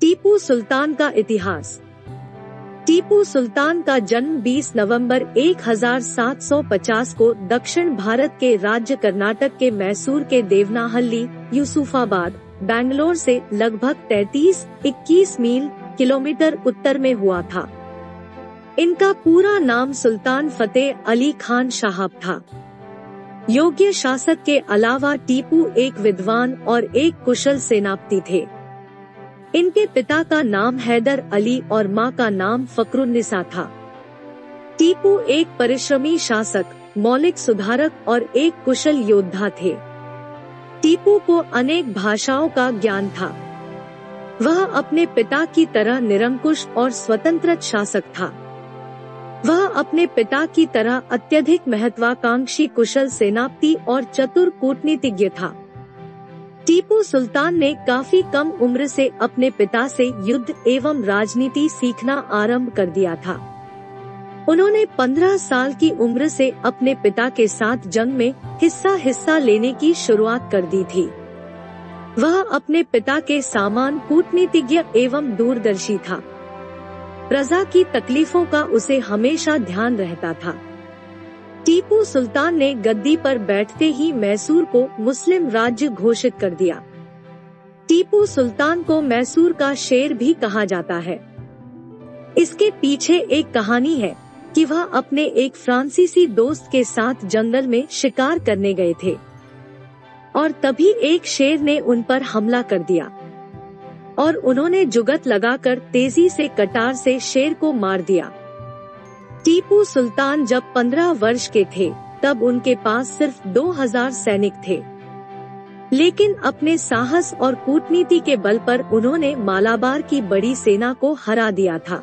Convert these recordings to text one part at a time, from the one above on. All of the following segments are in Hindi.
टीपू सुल्तान का इतिहास। टीपू सुल्तान का जन्म 20 नवंबर 1750 को दक्षिण भारत के राज्य कर्नाटक के मैसूर के देवनाहल्ली, यूसुफाबाद, बैंगलोर से लगभग 33-21 मील किलोमीटर उत्तर में हुआ था। इनका पूरा नाम सुल्तान फतेह अली खान साहब था। योग्य शासक के अलावा टीपू एक विद्वान और एक कुशल सेनापति थे। इनके पिता का नाम हैदर अली और मां का नाम फकरुन्निसा था। टीपू एक परिश्रमी शासक, मौलिक सुधारक और एक कुशल योद्धा थे। टीपू को अनेक भाषाओं का ज्ञान था। वह अपने पिता की तरह निरंकुश और स्वतंत्र शासक था। वह अपने पिता की तरह अत्यधिक महत्वाकांक्षी कुशल सेनापति और चतुर कूटनीतिज्ञ था। टीपू सुल्तान ने काफी कम उम्र से अपने पिता से युद्ध एवं राजनीति सीखना आरंभ कर दिया था। उन्होंने 15 साल की उम्र से अपने पिता के साथ जंग में हिस्सा लेने की शुरुआत कर दी थी। वह अपने पिता के समान कूटनीतिज्ञ एवं दूरदर्शी था। प्रजा की तकलीफों का उसे हमेशा ध्यान रहता था। टीपू सुल्तान ने गद्दी पर बैठते ही मैसूर को मुस्लिम राज्य घोषित कर दिया। टीपू सुल्तान को मैसूर का शेर भी कहा जाता है। इसके पीछे एक कहानी है कि वह अपने एक फ्रांसीसी दोस्त के साथ जंगल में शिकार करने गए थे और तभी एक शेर ने उन पर हमला कर दिया और उन्होंने जुगत लगाकर तेजी से कटार से शेर को मार दिया। टीपू सुल्तान जब 15 वर्ष के थे तब उनके पास सिर्फ 2000 सैनिक थे, लेकिन अपने साहस और कूटनीति के बल पर उन्होंने मालाबार की बड़ी सेना को हरा दिया था।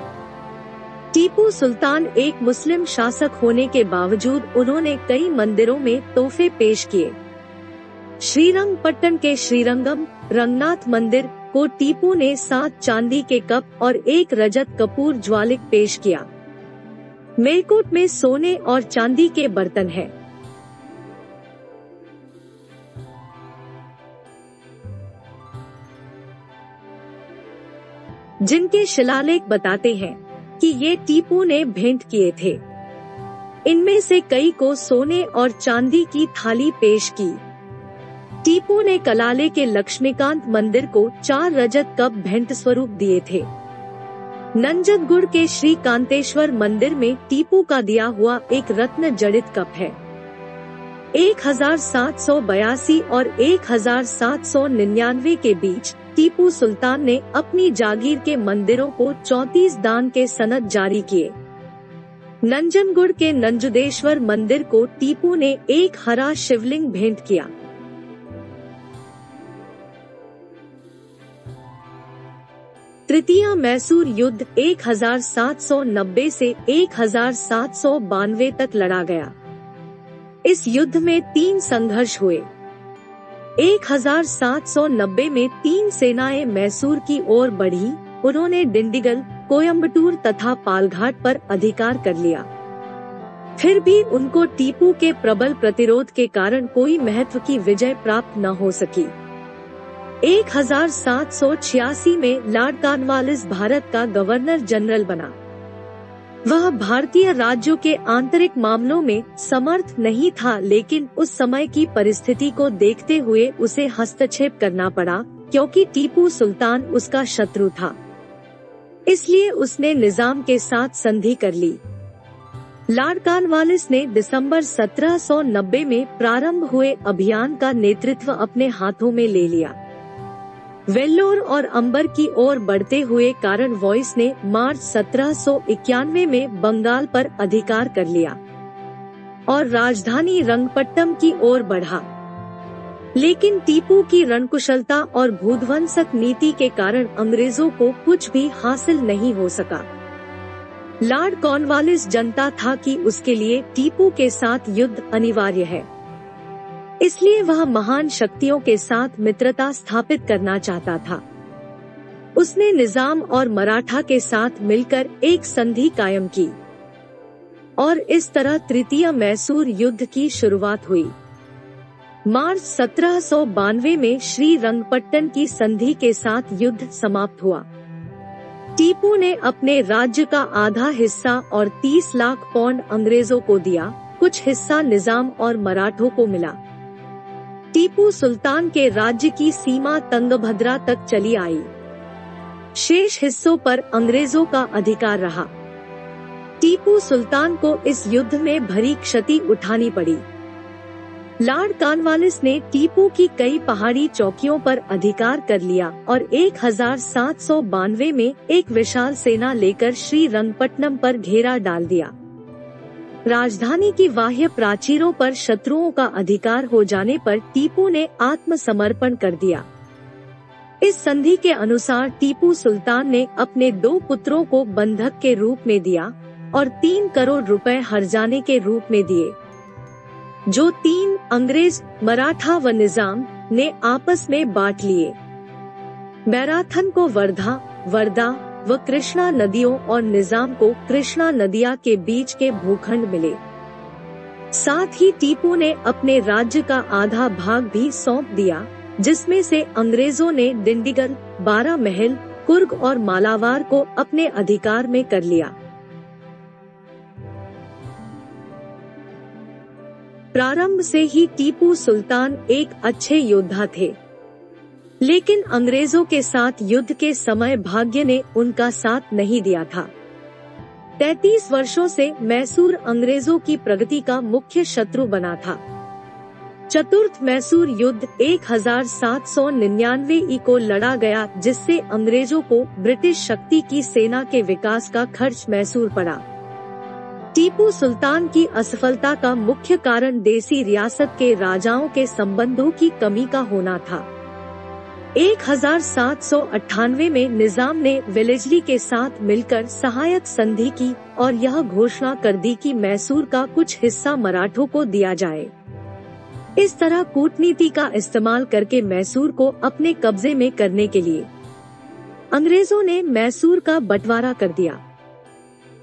टीपू सुल्तान एक मुस्लिम शासक होने के बावजूद उन्होंने कई मंदिरों में तोहफे पेश किए। श्रीरंगपट्टन के श्रीरंगम रंगनाथ मंदिर को टीपू ने 7 चांदी के कप और 1 रजत कपूर ज्वालिक पेश किया। मेरकोट में सोने और चांदी के बर्तन हैं। जिनके शिलालेख बताते हैं कि ये टीपू ने भेंट किए थे। इनमें से कई को सोने और चांदी की थाली पेश की। टीपू ने कलाले के लक्ष्मीकांत मंदिर को 4 रजत कप भेंट स्वरूप दिए थे। नंजनगुड़ के श्री कांतेश्वर मंदिर में टीपू का दिया हुआ एक रत्न जड़ित कप है। 1782 और 1799 के बीच टीपू सुल्तान ने अपनी जागीर के मंदिरों को 34 दान के सनद जारी किए। नंजनगुड़ के नंजुदेश्वर मंदिर को टीपू ने एक हरा शिवलिंग भेंट किया। तृतीय मैसूर युद्ध 1790 से 1792 तक लड़ा गया। इस युद्ध में 3 संघर्ष हुए। 1790 में 3 सेनाएं मैसूर की ओर बढ़ी। उन्होंने डिंडिगल, कोयम्बटूर तथा पालघाट पर अधिकार कर लिया। फिर भी उनको टीपू के प्रबल प्रतिरोध के कारण कोई महत्व की विजय प्राप्त न हो सकी। 1786 में लॉर्ड कॉर्नवालिस भारत का गवर्नर जनरल बना। वह भारतीय राज्यों के आंतरिक मामलों में समर्थ नहीं था, लेकिन उस समय की परिस्थिति को देखते हुए उसे हस्तक्षेप करना पड़ा क्योंकि टीपू सुल्तान उसका शत्रु था। इसलिए उसने निजाम के साथ संधि कर ली। लॉर्ड कॉर्नवालिस ने दिसंबर 1790 में प्रारंभ हुए अभियान का नेतृत्व अपने हाथों में ले लिया। वेल्लोर और अंबर की ओर बढ़ते हुए कॉर्नवालिस ने मार्च 1791 में बंगाल पर अधिकार कर लिया और राजधानी रंगपट्टम की ओर बढ़ा। लेकिन टीपू की रणकुशलता और भूध्वंसक नीति के कारण अंग्रेजों को कुछ भी हासिल नहीं हो सका। लॉर्ड कॉर्नवालिस जानता था कि उसके लिए टीपू के साथ युद्ध अनिवार्य है, इसलिए वह महान शक्तियों के साथ मित्रता स्थापित करना चाहता था। उसने निजाम और मराठा के साथ मिलकर एक संधि कायम की और इस तरह तृतीय मैसूर युद्ध की शुरुआत हुई। मार्च 1792 में श्रीरंगपट्टन की संधि के साथ युद्ध समाप्त हुआ। टीपू ने अपने राज्य का आधा हिस्सा और 30 लाख पौंड अंग्रेजों को दिया, कुछ हिस्सा निजाम और मराठों को मिला। टीपू सुल्तान के राज्य की सीमा तुंगभद्रा तक चली आई। शेष हिस्सों पर अंग्रेजों का अधिकार रहा। टीपू सुल्तान को इस युद्ध में भारी क्षति उठानी पड़ी। लॉर्ड कॉर्नवालिस ने टीपू की कई पहाड़ी चौकियों पर अधिकार कर लिया और 1792 में एक विशाल सेना लेकर श्रीरंगपट्टनम पर घेरा डाल दिया। राजधानी की बाह्य प्राचीरों पर शत्रुओं का अधिकार हो जाने पर टीपू ने आत्मसमर्पण कर दिया। इस संधि के अनुसार टीपू सुल्तान ने अपने 2 पुत्रों को बंधक के रूप में दिया और 3 करोड़ रुपए हर्जाने के रूप में दिए, जो 3 अंग्रेज, मराठा व निजाम ने आपस में बांट लिए। मैराथन को वर्धा व कृष्णा नदियों और निजाम को कृष्णा नदिया के बीच के भूखंड मिले। साथ ही टीपू ने अपने राज्य का आधा भाग भी सौंप दिया, जिसमें से अंग्रेजों ने डिंडीगल, बारा महल, कुर्ग और मालावार को अपने अधिकार में कर लिया। प्रारंभ से ही टीपू सुल्तान एक अच्छे योद्धा थे, लेकिन अंग्रेजों के साथ युद्ध के समय भाग्य ने उनका साथ नहीं दिया था। 33 वर्षों से मैसूर अंग्रेजों की प्रगति का मुख्य शत्रु बना था। चतुर्थ मैसूर युद्ध 1799 को लड़ा गया, जिससे अंग्रेजों को ब्रिटिश शक्ति की सेना के विकास का खर्च मैसूर पड़ा। टीपू सुल्तान की असफलता का मुख्य कारण देसी रियासत के राजाओं के संबंधों की कमी का होना था। 1798 में निजाम ने वेलेस्ली के साथ मिलकर सहायक संधि की और यह घोषणा कर दी कि मैसूर का कुछ हिस्सा मराठों को दिया जाए। इस तरह कूटनीति का इस्तेमाल करके मैसूर को अपने कब्जे में करने के लिए अंग्रेजों ने मैसूर का बंटवारा कर दिया।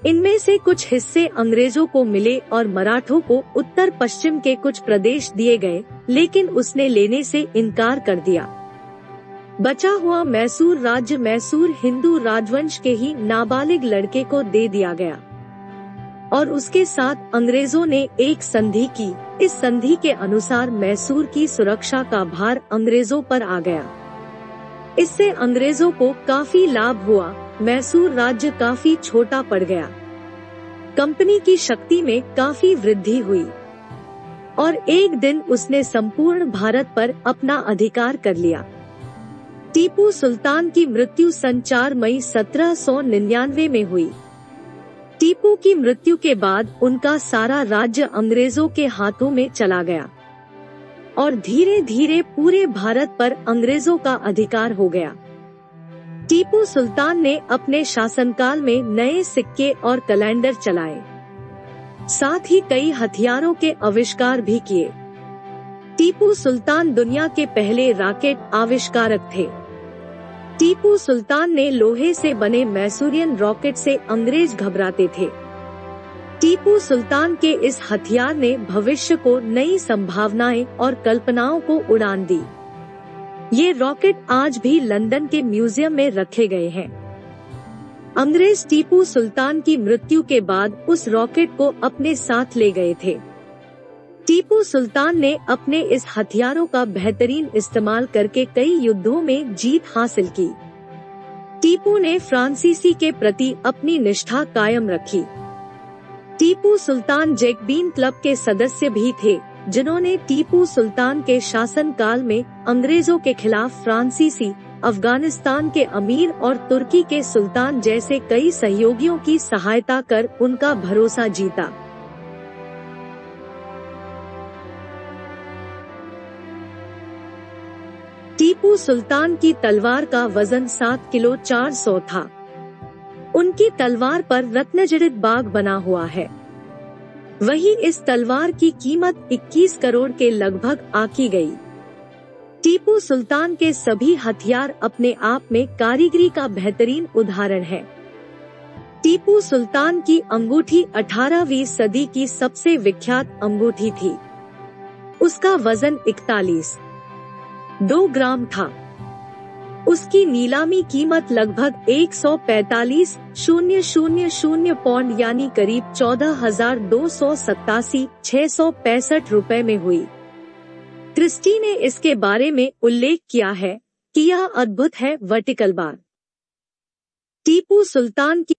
इनमें से कुछ हिस्से अंग्रेजों को मिले और मराठों को उत्तर पश्चिम के कुछ प्रदेश दिए गए, लेकिन उसने लेने से इनकार कर दिया। बचा हुआ मैसूर राज्य मैसूर हिंदू राजवंश के ही नाबालिग लड़के को दे दिया गया और उसके साथ अंग्रेजों ने एक संधि की। इस संधि के अनुसार मैसूर की सुरक्षा का भार अंग्रेजों पर आ गया। इससे अंग्रेजों को काफी लाभ हुआ। मैसूर राज्य काफी छोटा पड़ गया। कंपनी की शक्ति में काफी वृद्धि हुई और एक दिन उसने संपूर्ण भारत पर अपना अधिकार कर लिया। टीपू सुल्तान की मृत्यु सन 4 मई 1799 में हुई। टीपू की मृत्यु के बाद उनका सारा राज्य अंग्रेजों के हाथों में चला गया और धीरे धीरे पूरे भारत पर अंग्रेजों का अधिकार हो गया। टीपू सुल्तान ने अपने शासनकाल में नए सिक्के और कैलेंडर चलाए, साथ ही कई हथियारों के आविष्कार भी किए। टीपू सुल्तान दुनिया के पहले रॉकेट आविष्कारक थे। टीपू सुल्तान ने लोहे से बने मैसूरियन रॉकेट से अंग्रेज घबराते थे। टीपू सुल्तान के इस हथियार ने भविष्य को नई संभावनाएं और कल्पनाओं को उड़ान दी। ये रॉकेट आज भी लंदन के म्यूजियम में रखे गए हैं। अंग्रेज टीपू सुल्तान की मृत्यु के बाद उस रॉकेट को अपने साथ ले गए थे। टीपू सुल्तान ने अपने इस हथियारों का बेहतरीन इस्तेमाल करके कई युद्धों में जीत हासिल की। टीपू ने फ्रांसीसी के प्रति अपनी निष्ठा कायम रखी। टीपू सुल्तान जैकबीन क्लब के सदस्य भी थे, जिन्होंने टीपू सुल्तान के शासनकाल में अंग्रेजों के खिलाफ फ्रांसीसी, अफगानिस्तान के अमीर और तुर्की के सुल्तान जैसे कई सहयोगियों की सहायता कर उनका भरोसा जीता। टीपू सुल्तान की तलवार का वजन 7 किलो 400 था। उनकी तलवार पर रत्नजड़ित बाग बना हुआ है। वहीं इस तलवार की कीमत 21 करोड़ के लगभग आकी गई। टीपू सुल्तान के सभी हथियार अपने आप में कारीगरी का बेहतरीन उदाहरण है। टीपू सुल्तान की अंगूठी 18वीं सदी की सबसे विख्यात अंगूठी थी। उसका वजन 41.2 ग्राम था। उसकी नीलामी कीमत लगभग 145,000 पौंड यानी करीब 14,287,665 रुपए में हुई। क्रिस्टी ने इसके बारे में उल्लेख किया है कि यह अद्भुत है। वर्टिकल बार टीपू सुल्तान की